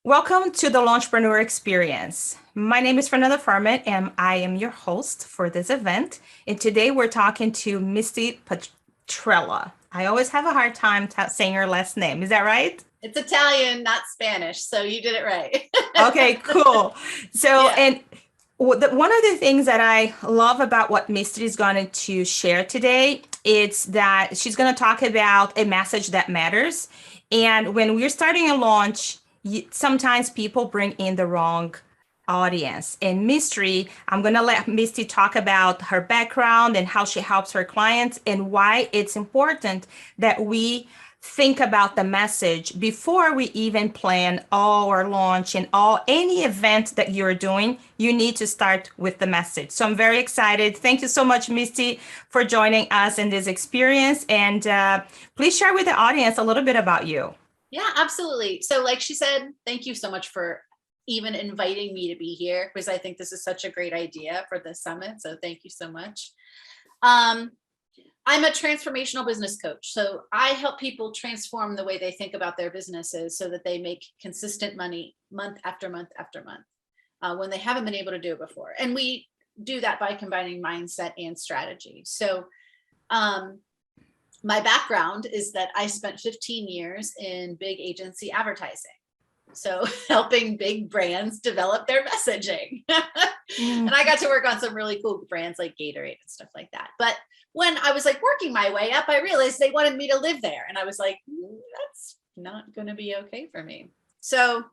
Welcome to the LaunchPreneur experience. My name is Fernanda Farman, and I am your host for this event. And today we're talking to Misti Patrella. I always have a hard time saying her last name. Is that right? It's Italian, not Spanish, so you did it right. Okay, cool. So, Yeah. and one of the things that I love about what Misti is going to share today is that she's going to talk about a message that matters. And when we're starting a launch, sometimes people bring in the wrong audience. And Mystery, I'm going to let Misty talk about her background and how she helps her clients and why it's important that we think about the message before we even plan our launch and any event that you're doing. You need to start with the message. So I'm very excited. Thank you so much, Misty, for joining us in this experience. And please share with the audience a little bit about you. Yeah, absolutely. So like she said, thank you so much for even inviting me to be here, because I think this is such a great idea for this summit. So thank you so much. I'm a transformational business coach. So I help people transform the way they think about their businesses so that they make consistent money month after month after month when they haven't been able to do it before. And we do that by combining mindset and strategy. So my background is that I spent 15 years in big agency advertising. So helping big brands develop their messaging. And I got to work on some really cool brands like Gatorade and stuff like that. But when I was like working my way up, I realized they wanted me to live there. And I was like, that's not going to be okay for me. So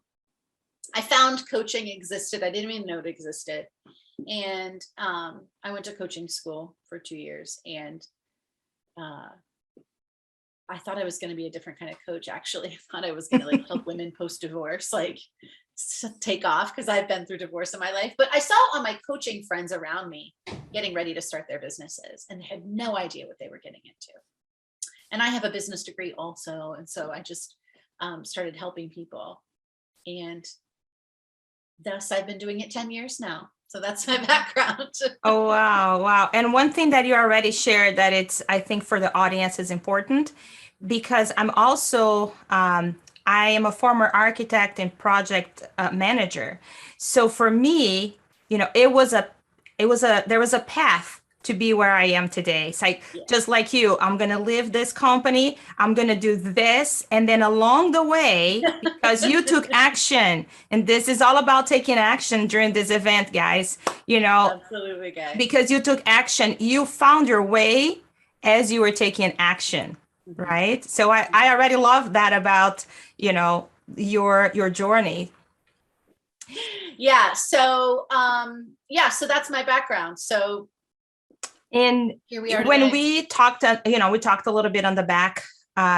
I found coaching existed. I didn't even know it existed. And I went to coaching school for 2 years. And I thought I was going to be a different kind of coach. Actually, I thought I was going to like help women post-divorce, like take off, because I've been through divorce in my life. But I saw all my coaching friends around me getting ready to start their businesses and had no idea what they were getting into. And I have a business degree also. And so I just started helping people. And thus I've been doing it 10 years now. So that's my background. Oh, wow. Wow. And one thing that you already shared that I think for the audience is important, because I'm also, I am a former architect and project manager. So for me, there was a path to be where I am today. It's like, just like you, I'm going to live this company, I'm going to do this. And then along the way, because you took action, and this is all about taking action during this event, guys, Absolutely, guys. Because you took action, you found your way as you were taking action, right? So I already love that about, your journey. Yeah. So, so that's my background. So, and here we are when today. we talked, we talked a little bit on the back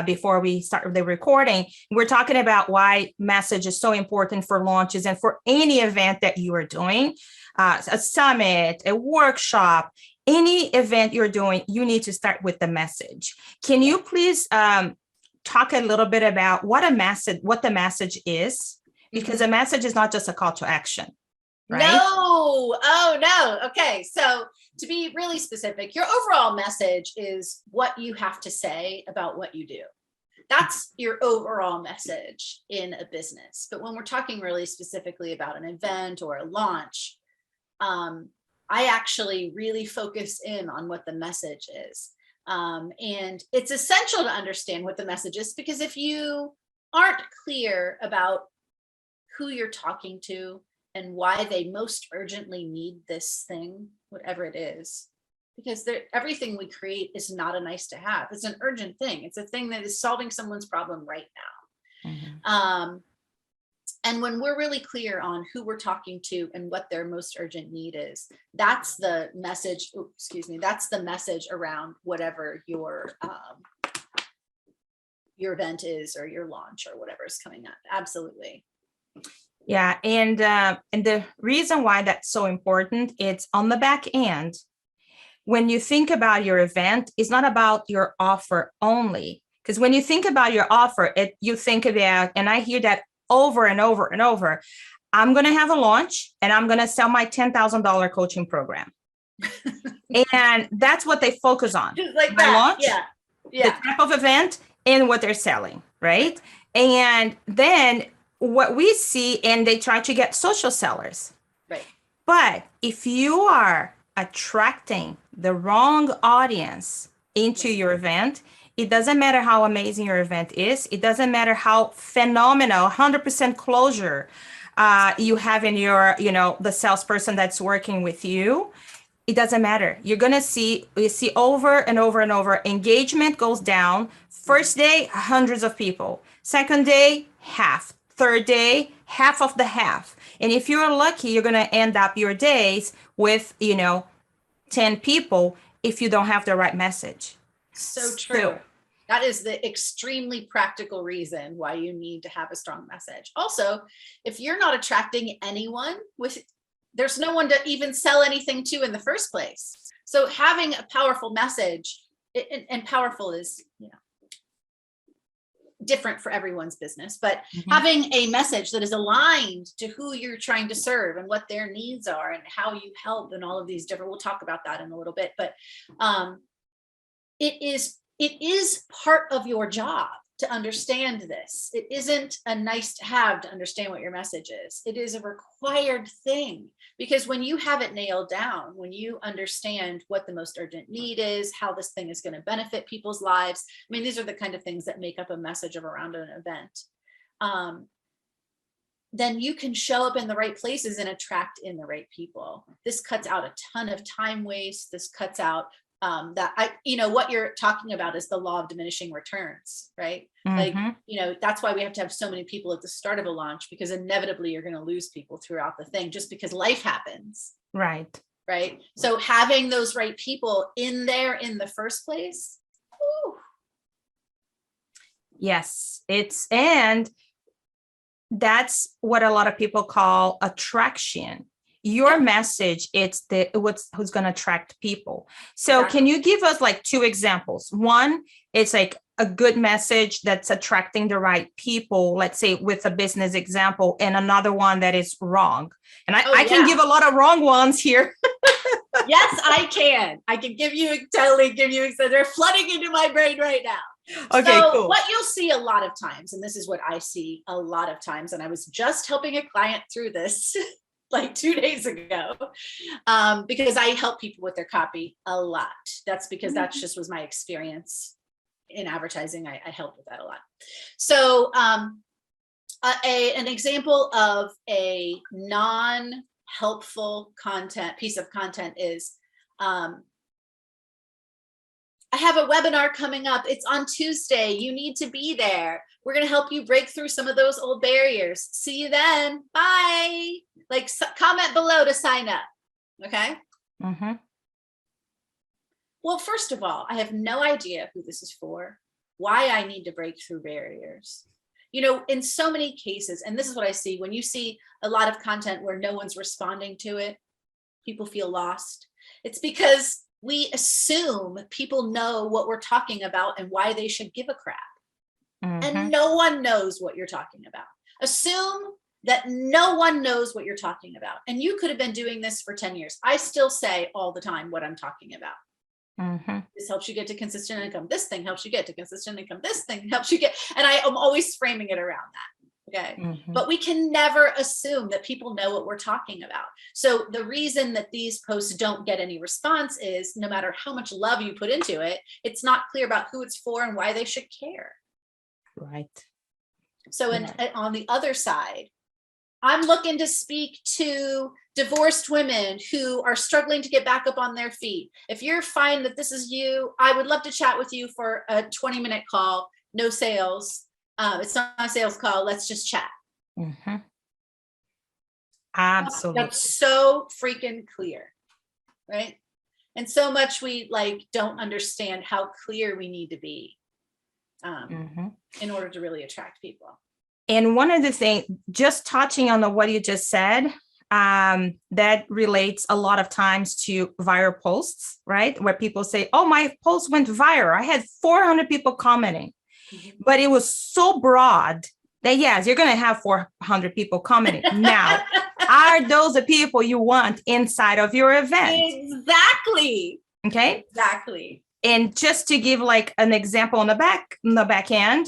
before we started the recording. We're talking about why message is so important for launches and for any event that you are doing, a summit, a workshop, any event you're doing, you need to start with the message. Can you please talk a little bit about what the message is? Because a message is not just a call to action, right? No. Oh, no. Okay. So to be really specific, your overall message is what you have to say about what you do. That's your overall message in a business. But when we're talking really specifically about an event or a launch, I actually really focus in on what the message is. And it's essential to understand what the message is, because if you aren't clear about who you're talking to and why they most urgently need this thing, whatever it is, because everything we create is not a nice to have. It's an urgent thing. It's a thing that is solving someone's problem right now. And when we're really clear on who we're talking to and what their most urgent need is, that's the message. That's the message around whatever your event is, or your launch, or whatever is coming up. Absolutely. Yeah, and the reason why that's so important, it's on the back end. When you think about your event, it's not about your offer only. Because when you think about your offer, you think about, and I hear that over and over and over, I'm going to have a launch and I'm going to sell my $10,000 coaching program. And that's what they focus on. Just like that. Launch, the type of event and what they're selling, right? And then what we see, and they try to get social sellers. Right. But if you are attracting the wrong audience into your event, it doesn't matter how amazing your event is. It doesn't matter how phenomenal, 100% closure you have in your, the salesperson that's working with you. It doesn't matter. You're going to see, you see over and over and over, engagement goes down. First day, hundreds of people. Second day, half. Third day, half of the half. And if you're lucky, you're going to end up your days with, 10 people if you don't have the right message. So true. That is the extremely practical reason why you need to have a strong message. Also, if you're not attracting anyone there's no one to even sell anything to in the first place. So having a powerful message, and powerful is, different for everyone's business, but having a message that is aligned to who you're trying to serve and what their needs are and how you help and all of these different, we'll talk about that in a little bit, but it is part of your job to understand this. It isn't a nice to have to understand what your message is. It is a required thing, because when you have it nailed down, when you understand what the most urgent need is, how this thing is going to benefit people's lives. I mean, these are the kind of things that make up a message of around an event. Then you can show up in the right places and attract in the right people. This cuts out a ton of time waste. This cuts out what you're talking about is the law of diminishing returns, right? Like, that's why we have to have so many people at the start of a launch, because inevitably you're going to lose people throughout the thing just because life happens. Right. Right. So having those right people in there in the first place. Whew. Yes, and that's what a lot of people call attraction. Your message, it's who's going to attract people. So Exactly. Can you give us like 2 examples? One, it's like a good message that's attracting the right people, let's say with a business example, and another one that is wrong. And I can give a lot of wrong ones here. Yes, I can. I can totally give you, so they're flooding into my brain right now. Okay, so cool. What you'll see a lot of times, and this is what I see a lot of times, and I was just helping a client through this like 2 days ago, because I help people with their copy a lot. That's because that just was my experience in advertising. I help with that a lot. So an example of a non-helpful piece of content is, I have a webinar coming up. It's on Tuesday. You need to be there. We're going to help you break through some of those old barriers. See you then. Bye. Like, comment below to sign up. Okay. Well, first of all, I have no idea who this is for, why I need to break through barriers. In so many cases, and this is what I see, when you see a lot of content where no one's responding to it, people feel lost. It's because we assume people know what we're talking about and why they should give a crap. And no one knows what you're talking about. Assume that no one knows what you're talking about. And you could have been doing this for 10 years. I still say all the time what I'm talking about. This helps you get to consistent income. This thing helps you get to consistent income. This thing helps you get, and I am always framing it around that. Okay. But we can never assume that people know what we're talking about. So the reason that these posts don't get any response is, no matter how much love you put into it, it's not clear about who it's for and why they should care. Right. So on the other side, I'm looking to speak to divorced women who are struggling to get back up on their feet. If you're fine that this is you, I would love to chat with you for a 20-minute call. No sales. It's not a sales call. Let's just chat. Absolutely. That's so freaking clear, right? And so much we don't understand how clear we need to be in order to really attract people. And one of the things, just touching on what you just said, that relates a lot of times to viral posts, right? Where people say, oh, my post went viral. I had 400 people commenting, but it was so broad that yes, you're going to have 400 people commenting. Now, are those the people you want inside of your event? Exactly. Okay. Exactly. And just to give like an example on the back end,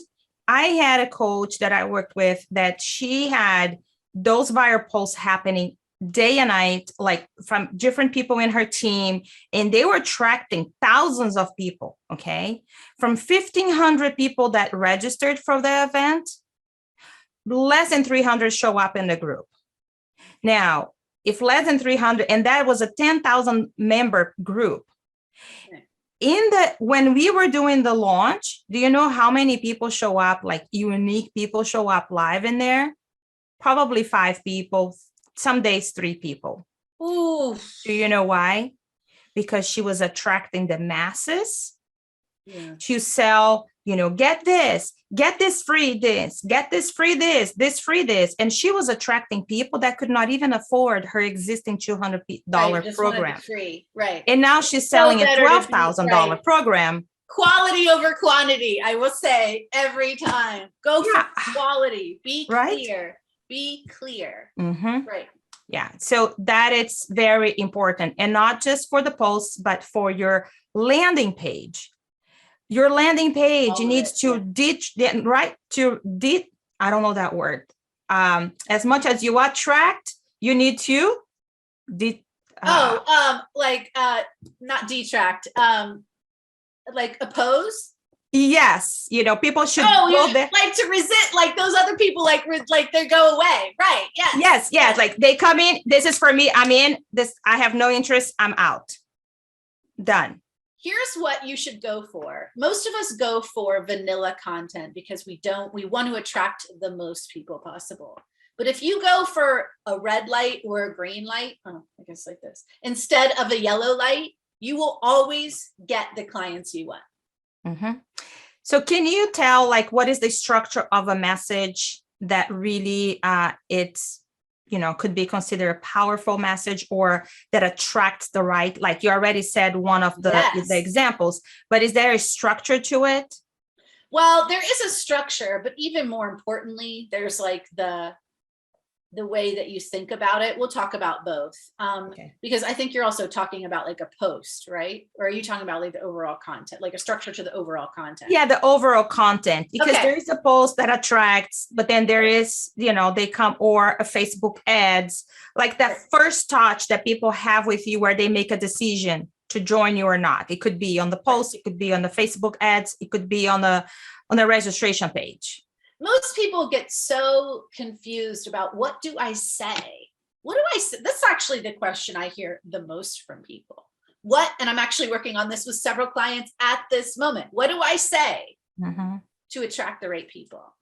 I had a coach that I worked with that she had those viral posts happening day and night, like from different people in her team, and they were attracting thousands of people. Okay. From 1,500 people that registered for the event, less than 300 show up in the group. Now, if less than 300, and that was a 10,000 member group, when we were doing the launch, do you know how many people show up, like unique people show up live in there? Probably 5 people, some days 3 people. Ooh. Do you know why? Because she was attracting the masses to sell, get this free, get this free, this free, this. And she was attracting people that could not even afford her existing $200 program. Free, right. And now she's selling a $12,000 program. Quality over quantity, I will say every time. Go for quality. Be clear. Right? Be clear. Mm-hmm. Right. Yeah. So that it's very important, and not just for the posts, but for your landing page. Your landing page needs to I don't know that word. As much as you attract, you need to not detract. Like oppose. Yes, people should go there. Like to resist, like those other people, like they go away, right? Yes. Like they come in. This is for me. I'm in. This I have no interest. I'm out. Done. Here's what you should go for. Most of us go for vanilla content because we want to attract the most people possible. But if you go for a red light or a green light, I guess like this, instead of a yellow light, you will always get the clients you want. Mm-hmm. So can you tell, like, what is the structure of a message that really could be considered a powerful message, or that attracts the right, like you already said, one of the examples, but is there a structure to it? Well, there is a structure, but even more importantly, there's like the way that you think about it. We'll talk about both. Because I think you're also talking about like a post, right? Or are you talking about like the overall content, like a structure to the overall content? Yeah, the overall content, because there is a post that attracts, but then there is, they come, or a Facebook ads, like that first touch that people have with you where they make a decision to join you or not. It could be on the post, it could be on the Facebook ads, it could be on the registration page. Most people get so confused about, what do I say? What do I say? That's actually the question I hear the most from people. And I'm actually working on this with several clients at this moment. What do I say to attract the right people?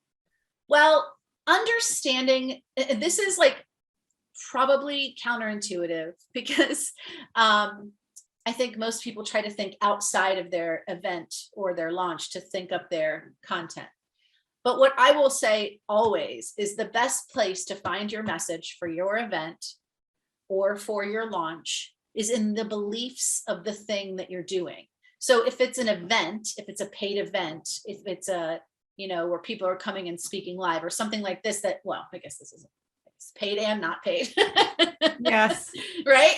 Well, understanding, this is like probably counterintuitive, because I think most people try to think outside of their event or their launch to think up their content. But what I will say always is the best place to find your message for your event or for your launch is in the beliefs of the thing that you're doing. So if it's an event, if it's a paid event, if it's a, where people are coming and speaking live or something like this, I guess this is paid and not paid. Yes. Right.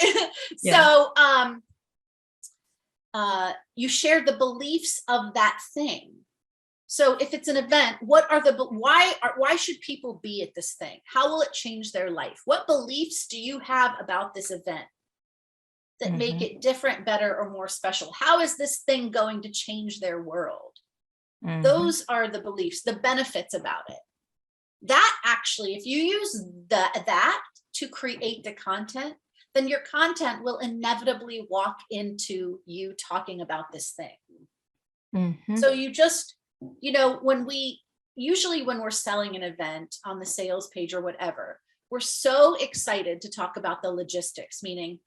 Yeah. So you share the beliefs of that thing. So if it's an event, why should people be at this thing? How will it change their life? What beliefs do you have about this event that make it different, better, or more special? How is this thing going to change their world? Those are the beliefs, the benefits about it. That actually, if you use that to create the content, then your content will inevitably walk into you talking about this thing. So you just, when we're selling an event on the sales page or whatever, we're so excited to talk about the logistics, meaning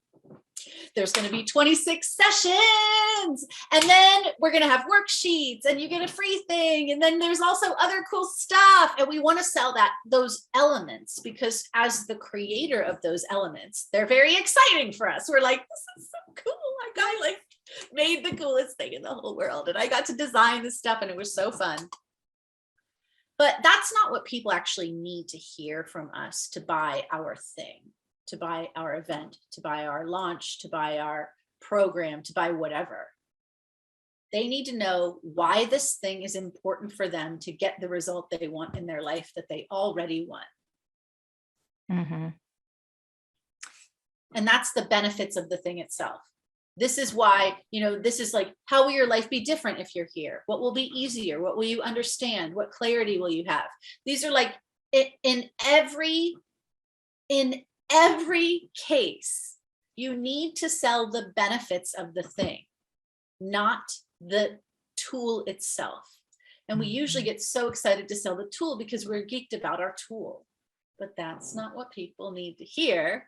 there's going to be 26 sessions, and then we're going to have worksheets, and you get a free thing, and then there's also other cool stuff, and we want to sell those elements, because as the creator of those elements, they're very exciting for us. We're like, this is so cool. I made the coolest thing in the whole world, and I got to design this stuff, and it was so fun. But that's not what people actually need to hear from us to buy our thing, to buy our event, to buy our launch, to buy our program, to buy whatever. They need to know why this thing is important for them to get the result they want in their life that they already want. Mm-hmm. And that's the benefits of the thing itself. This is why, this is like, how will your life be different if you're here? What will be easier? What will you understand? What clarity will you have? These are like, in every case, you need to sell the benefits of the thing, not the tool itself. And we usually get so excited to sell the tool because we're geeked about our tool. But that's not what people need to hear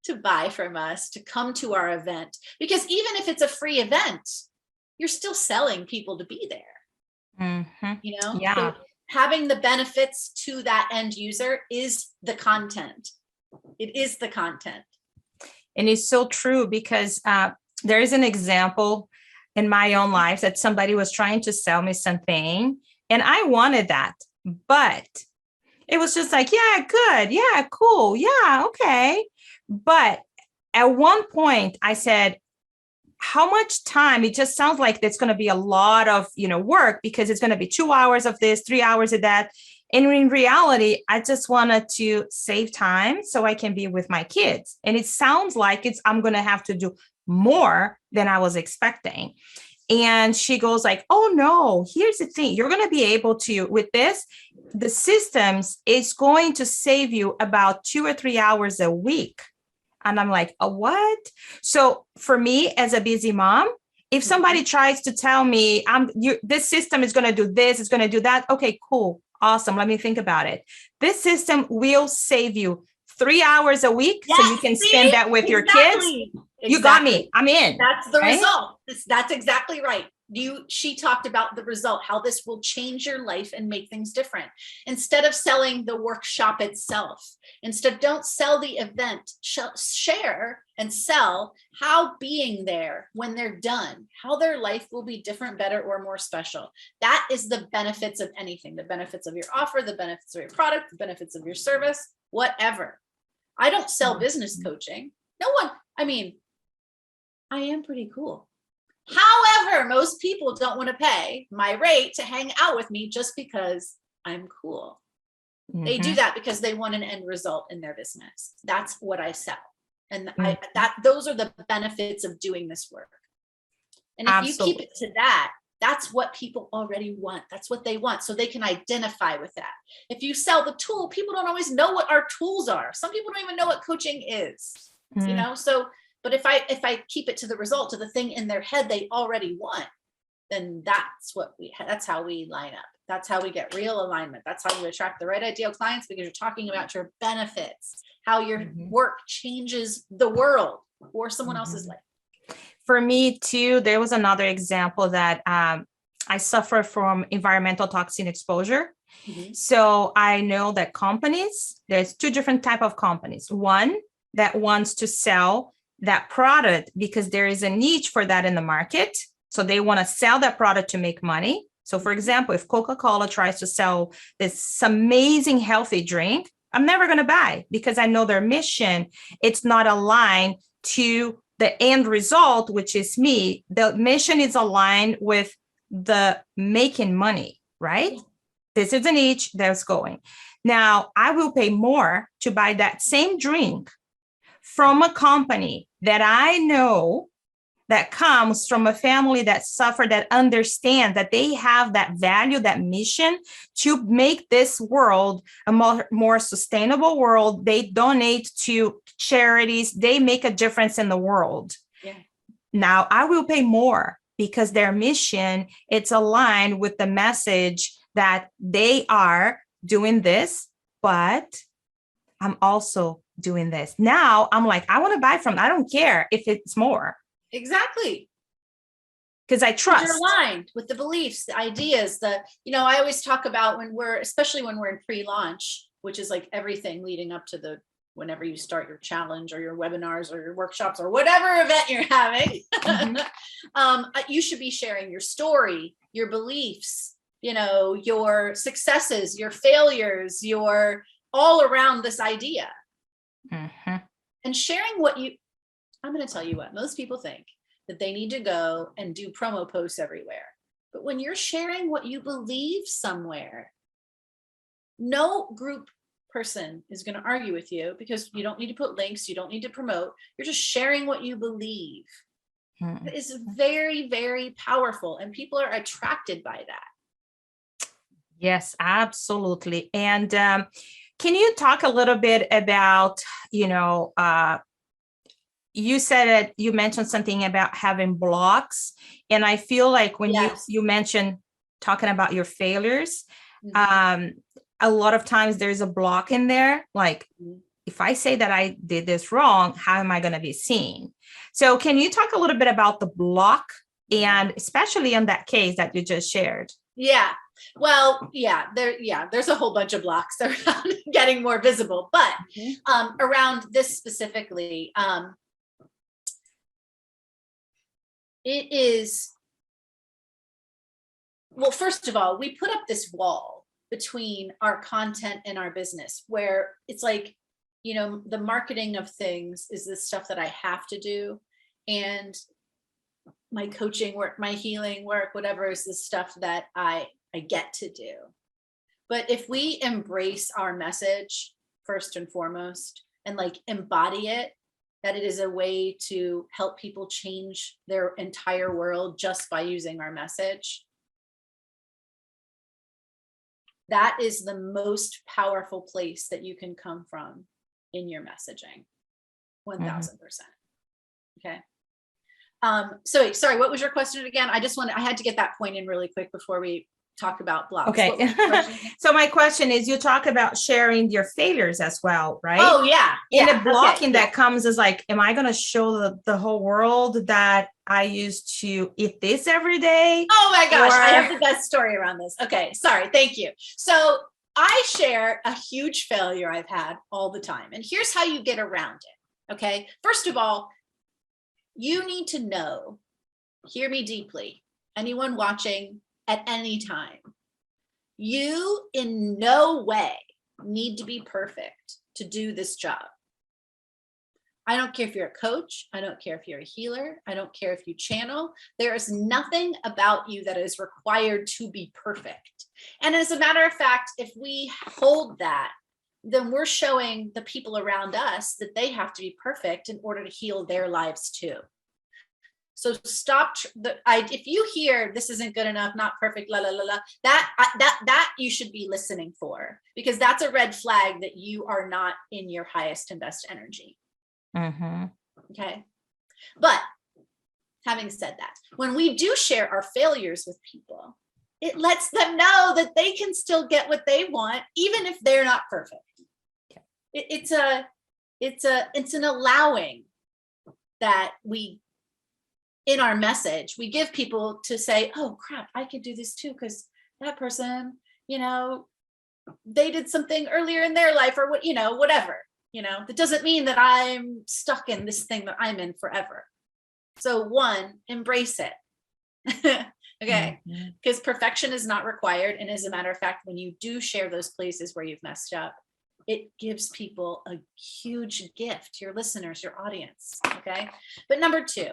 to buy from us, to come to our event. Because even if it's a free event, you're still selling people to be there. Mm-hmm. Yeah. So having the benefits to that end user is the content. It is the content. And it's so true, because there is an example in my own life that somebody was trying to sell me something and I wanted that, but it was just like, yeah, good. Yeah, cool. Yeah, okay. But at one point I said, how much time? It just sounds like it's going to be a lot of, work, because it's going to be 2 hours of this, 3 hours of that. And in reality, I just wanted to save time so I can be with my kids. And it sounds like I'm going to have to do more than I was expecting. And she goes like, oh no, here's the thing. You're going to be able to, with this, the systems is going to save you about 2 or 3 hours a week. And I'm like, a what? So for me as a busy mom, if somebody tries to tell me this system is going to do this, it's going to do that. Okay, cool. Awesome. Let me think about it. This system will save you 3 hours a week. Yes, so you can spend that with your kids. You got me. I'm in. That's the result. That's exactly right. She talked about the result, how this will change your life and make things different. Instead of selling the workshop itself, don't sell the event, share and sell how being there when they're done, how their life will be different, better, or more special. That is the benefits of anything, the benefits of your offer, the benefits of your product, the benefits of your service, whatever. I don't sell business coaching. No one, I am pretty cool. However, most people don't want to pay my rate to hang out with me just because I'm cool. Mm-hmm. They do that because they want an end result in their business. That's what I sell. And those are the benefits of doing this work. And if you keep it to that, that's what people already want. That's what they want. So they can identify with that. If you sell the tool, people don't always know what our tools are. Some people don't even know what coaching is, so. But if I keep it to the result, to the thing in their head they already want, then that's how we line up. That's how we get real alignment. That's how you attract the right ideal clients, because you're talking about your benefits, how your work changes the world or someone else's life. For me too, there was another example that I suffer from environmental toxin exposure. Mm-hmm. So I know that there's 2 different types of companies. One that wants to sell that product because there is a niche for that in the market. So they want to sell that product to make money. So for example, if Coca-Cola tries to sell this amazing healthy drink, I'm never going to buy, because I know their mission, it's not aligned to the end result, which is me. The mission is aligned with the making money, right? This is a niche that's going. Now, I will pay more to buy that same drink from a company that I know that comes from a family that suffered, that understand that they have that value, that mission to make this world a more sustainable world. They donate to charities. They make a difference in the world. Yeah. Now I will pay more because their mission, it's aligned with the message that they are doing this, but I'm also doing this. Now I'm like, I want to buy from, I don't care if it's more. Exactly. Because I trust. You're aligned with the beliefs, the ideas, I always talk about especially when we're in pre-launch, which is like everything leading up to whenever you start your challenge or your webinars or your workshops or whatever event you're having, you should be sharing your story, your beliefs, your successes, your failures, your all around this idea. Mm-hmm. And sharing I'm going to tell you what most people think that they need to go and do promo posts everywhere. But when you're sharing what you believe somewhere, no group person is going to argue with you, because you don't need to put links, you don't need to promote, you're just sharing what you believe. It is very, very powerful, and people are attracted by that. Yes, absolutely. And can you talk a little bit about, you said that you mentioned something about having blocks, and I feel like when Yes. you mentioned talking about your failures, Mhm. a lot of times there's a block in there. Like, if I say that I did this wrong, how am I going to be seen? So can you talk a little bit about the block, and especially in that case that you just shared? Yeah. Well, there's a whole bunch of blocks around getting more visible, but around this specifically, it is, well, first of all, we put up this wall between our content and our business, where it's like, the marketing of things is the stuff that I have to do, and my coaching work, my healing work, whatever, is the stuff that I get to do. But if we embrace our message first and foremost, and like embody it, that it is a way to help people change their entire world just by using our message, that is the most powerful place that you can come from in your messaging. 1000%. Okay. So sorry, what was your question again? I had to get that point in really quick before we talk about blocks. Okay. So my question is, you talk about sharing your failures as well, right? Oh yeah. And the blocking that comes is like, am I going to show the whole world that I used to eat this every day? Oh my gosh, I have the best story around this. Okay, sorry, thank you. So I share a huge failure I've had all the time, and here's how you get around it. Okay, first of all, you need to know, hear me deeply, anyone watching at any time, you in no way need to be perfect to do this job. I don't care if you're a coach. I don't care if you're a healer. I don't care if you channel. There is nothing about you that is required to be perfect. And as a matter of fact, if we hold that, then we're showing the people around us that they have to be perfect in order to heal their lives too. So stop. If you hear this isn't good enough, not perfect, la la la la, that you should be listening for, because that's a red flag that you are not in your highest and best energy. Okay. But having said that, when we do share our failures with people, it lets them know that they can still get what they want, even if they're not perfect. It's an allowing that we, in our message, we give people to say, oh crap, I could do this too, because that person, they did something earlier in their life, or what, whatever. That doesn't mean that I'm stuck in this thing that I'm in forever. So one, embrace it. Okay. Because perfection is not required. And as a matter of fact, when you do share those places where you've messed up, it gives people a huge gift, your listeners, your audience. Okay. But number two,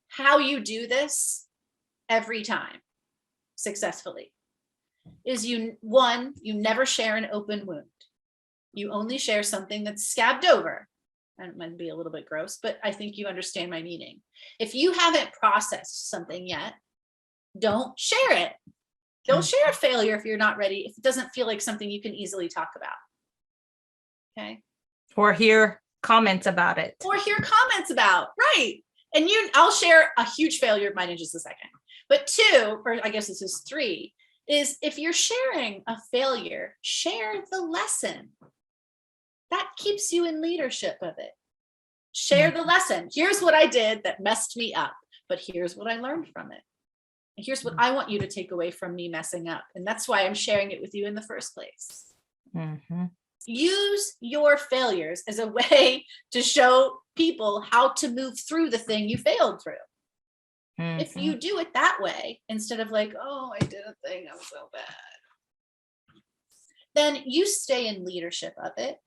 how you do this every time successfully is you never share an open wound. You only share something that's scabbed over. And it might be a little bit gross, but I think you understand my meaning. If you haven't processed something yet, don't share it. Don't share a failure if you're not ready, if it doesn't feel like something you can easily talk about. Okay. Or hear comments about it. Right. And I'll share a huge failure of mine in just a second. But two, or I guess this is three, is if you're sharing a failure, share the lesson. That keeps you in leadership of it. Share the lesson. Here's what I did that messed me up, but here's what I learned from it. And here's what I want you to take away from me messing up. And that's why I'm sharing it with you in the first place. Use your failures as a way to show people how to move through the thing you failed through. If you do it that way, instead of like, oh, I did a thing, I'm so bad, then you stay in leadership of it.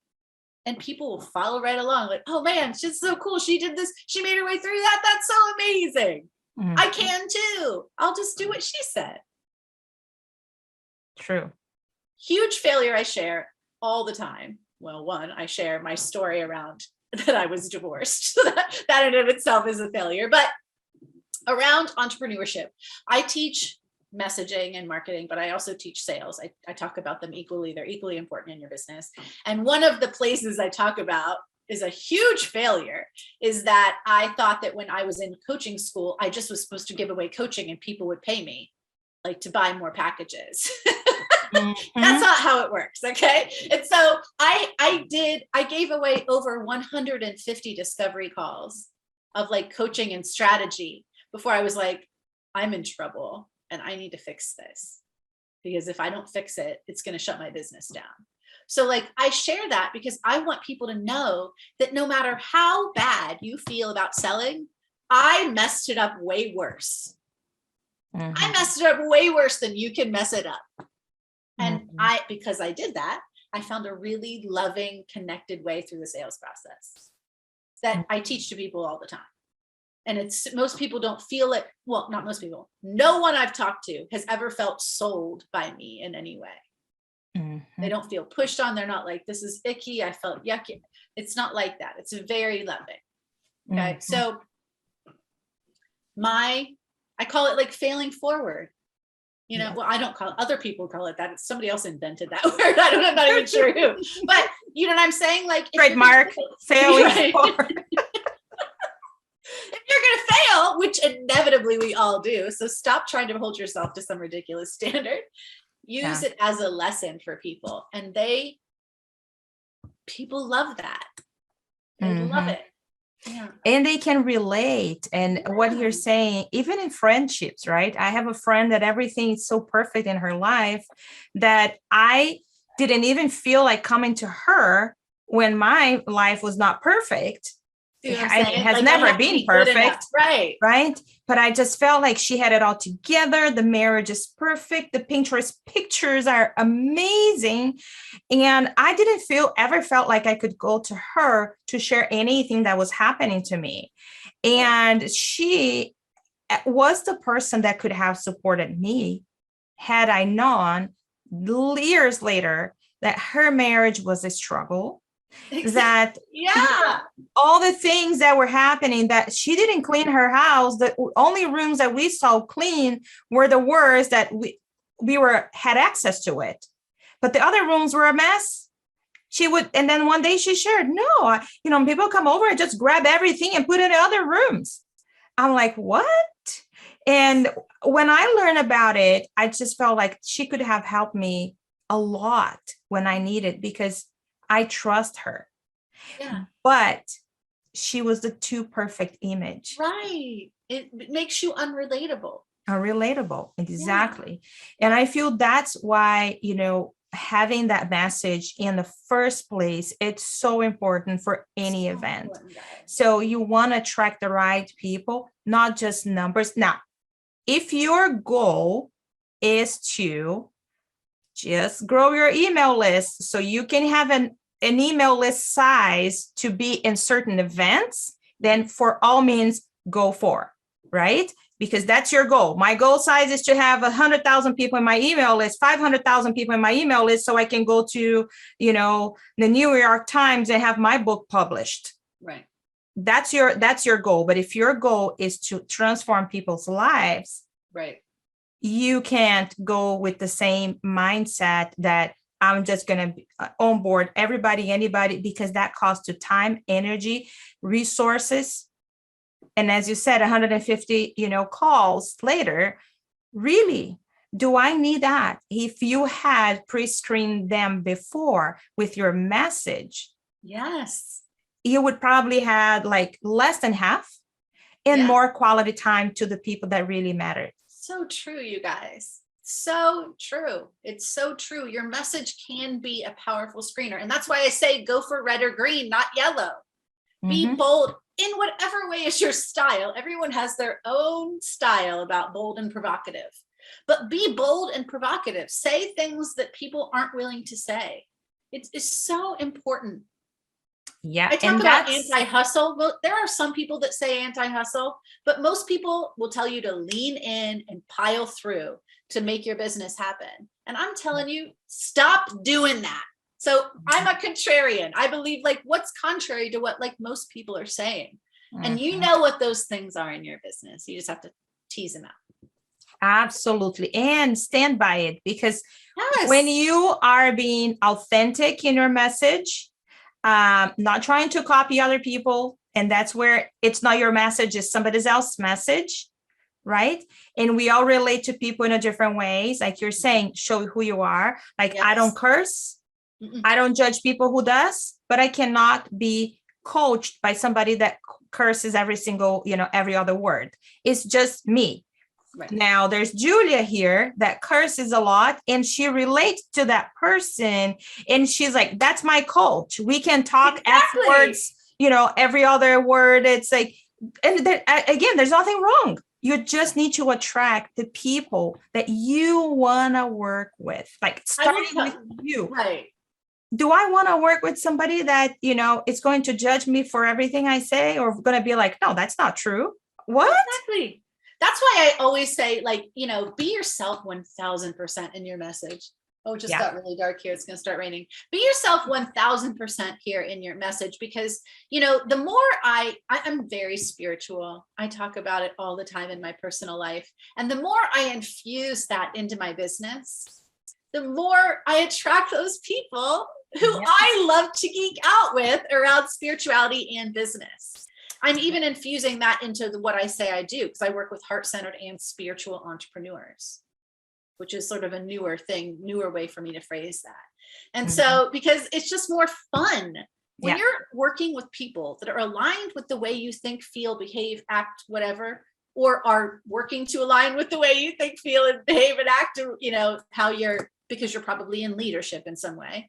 And people will follow right along, like, oh man, she's so cool. She did this. She made her way through that. That's so amazing. I can too. I'll just do what she said. True. Huge failure I share all the time. Well, one, I share my story around that I was divorced. So that in of itself is a failure. But around entrepreneurship, I teach messaging and marketing, but I also teach sales. I talk about them equally. They're equally important in your business. And one of the places I talk about is a huge failure is that I thought that when I was in coaching school, I just was supposed to give away coaching and people would pay me like to buy more packages. That's not how it works. Okay. And so I gave away over 150 discovery calls of like coaching and strategy before I was like, I'm in trouble and I need to fix this, because if I don't fix it, it's going to shut my business down. So like, I share that because I want people to know that no matter how bad you feel about selling, I messed it up way worse. I messed it up way worse than you can mess it up. And because I did that, I found a really loving, connected way through the sales process that I teach to people all the time. And it's, most people don't feel it. Well, not most people. No one I've talked to has ever felt sold by me in any way. They don't feel pushed on. They're not like, this is icky. I felt yucky. It's not like that. It's very loving. Okay. So I call it like failing forward. You know, well, I don't call it, other people call it that. It's somebody else invented that word. I'm not even sure who, but you know what I'm saying? Like, trademark, failing forward. If you're going to fail, which inevitably we all do, so stop trying to hold yourself to some ridiculous standard. Use it as a lesson for people. And people love that. They love it. Yeah. And they can relate. And what you're saying, even in friendships, right? I have a friend that everything is so perfect in her life that I didn't even feel like coming to her when my life was not perfect. It has like never been perfect. Right. Right. But I just felt like she had it all together. The marriage is perfect. The Pinterest pictures are amazing. And I didn't ever felt like I could go to her to share anything that was happening to me. And she was the person that could have supported me had I known years later that her marriage was a struggle. That all the things that were happening, that she didn't clean her house, the only rooms that we saw clean were the worst that we had access to it, but the other rooms were a mess. And then one day she shared, no, people come over and just grab everything and put it in other rooms. I'm like, what? And when I learned about it, I just felt like she could have helped me a lot when I needed, because I trust her. Yeah. But she was the too perfect image. Right. It makes you unrelatable. Unrelatable. Exactly. Yeah. And I feel that's why, having that message in the first place, it's so important for any event. So you want to attract the right people, not just numbers. Now, if your goal is to just grow your email list so you can have an email list size to be in certain events, then for all means, go for, right? Because that's your goal. My goal size is to have 100,000 people in my email list, 500,000 people in my email list, so I can go to, the New York Times and have my book published. Right. That's your goal. But if your goal is to transform people's lives, right, you can't go with the same mindset that I'm just going to onboard anybody, because that costs you time, energy, resources. And as you said, 150, calls later, really, do I need that? If you had pre-screened them before with your message, yes, you would probably have like less than half and more quality time to the people that really mattered. So true, you guys. So true. It's so true. Your message can be a powerful screener. And that's why I say go for red or green, not yellow. Be bold in whatever way is your style. Everyone has their own style about bold and provocative, but be bold and provocative. Say things that people aren't willing to say. It's so important Yeah. I talk And about that's, anti-hustle. Well, there are some people that say anti-hustle, but most people will tell you to lean in and pile through to make your business happen. And I'm telling you, stop doing that. So I'm a contrarian. I believe like what's contrary to what like most people are saying. And you Mhm. know what those things are in your business. You just have to tease them out. Absolutely. And stand by it, because when Yes. you are being authentic in your message, not trying to copy other people, and that's where it's not your message, it's somebody else's message, right? And we all relate to people in a different ways. Like you're saying, show who you are. Like I don't Yes. curse, Mm-mm. I don't judge people who does, but I cannot be coached by somebody that curses every single, every other word. It's just me. Right. Now there's Julia here that curses a lot, and she relates to that person, and she's like, that's my coach. We can talk F Exactly. words, every other word. It's like, and again, there's nothing wrong. You just need to attract the people that you want to work with, like I will starting with tell, you. right. Do I want to work with somebody that, is going to judge me for everything I say, or going to be like, no, that's not true? What? Exactly. That's why I always say, like, be yourself 1000% in your message. Oh, it just Yeah. got really dark here. It's going to start raining. Be yourself 1000% here in your message, because, the more I'm very spiritual. I talk about it all the time in my personal life. And the more I infuse that into my business, the more I attract those people who Yeah. I love to geek out with around spirituality and business. I'm even infusing that into what I say I do, because I work with heart-centered and spiritual entrepreneurs, which is sort of a newer thing, newer way for me to phrase that. And so, because it's just more fun when you're working with people that are aligned with the way you think, feel, behave, act, whatever, or are working to align with the way you think, feel, and behave and act, how you're, because you're probably in leadership in some way.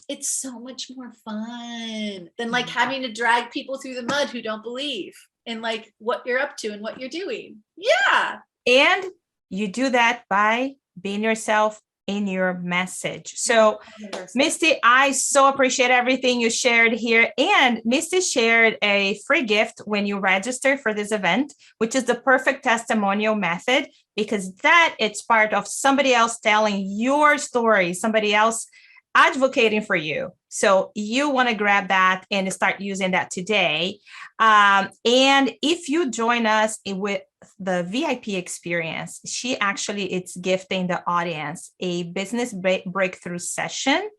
It's so much more fun than like having to drag people through the mud who don't believe in like what you're up to and what you're doing. Yeah. And you do that by being yourself in your message. So, 100%. Misti, I so appreciate everything you shared here. And Misti shared a free gift when you register for this event, which is the perfect testimonial method, because that it's part of somebody else telling your story, somebody else advocating for you. So you want to grab that and start using that today. And if you join us with the VIP experience, she actually it's gifting the audience a business breakthrough session.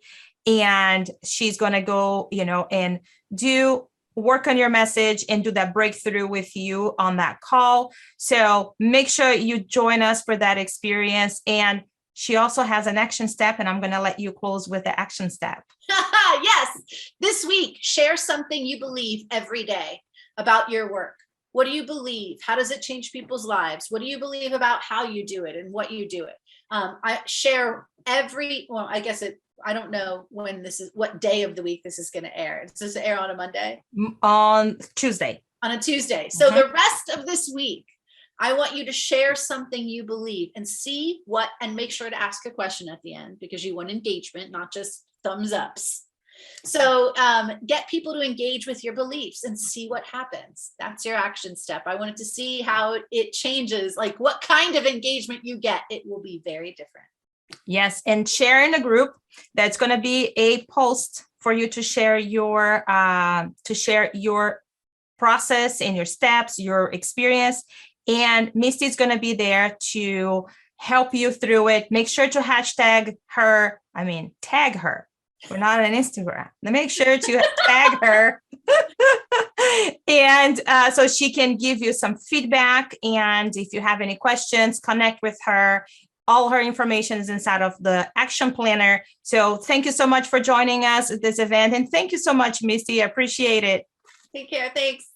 And she's going to go, and do work on your message and do that breakthrough with you on that call. So make sure you join us for that experience. And she also has an action step, and I'm going to let you close with the action step. Yes. This week, share something you believe every day about your work. What do you believe? How does it change people's lives? What do you believe about how you do it and what you do it? I share I guess I don't know what day of the week this is going to air. Does this air on a Monday? On Tuesday. On a Tuesday. So the rest of this week, I want you to share something you believe and and make sure to ask a question at the end, because you want engagement, not just thumbs ups. So get people to engage with your beliefs and see what happens. That's your action step. I wanted to see how it changes, like what kind of engagement you get. It will be very different. Yes, and share in a group. That's going to be a post for you to share your process and your steps, your experience. And Misti is going to be there to help you through it. Make sure to tag her. We're not on Instagram. Make sure to tag her. And so she can give you some feedback. And if you have any questions, connect with her. All her information is inside of the action planner. So thank you so much for joining us at this event. And thank you so much, Misti. I appreciate it. Take care. Thanks.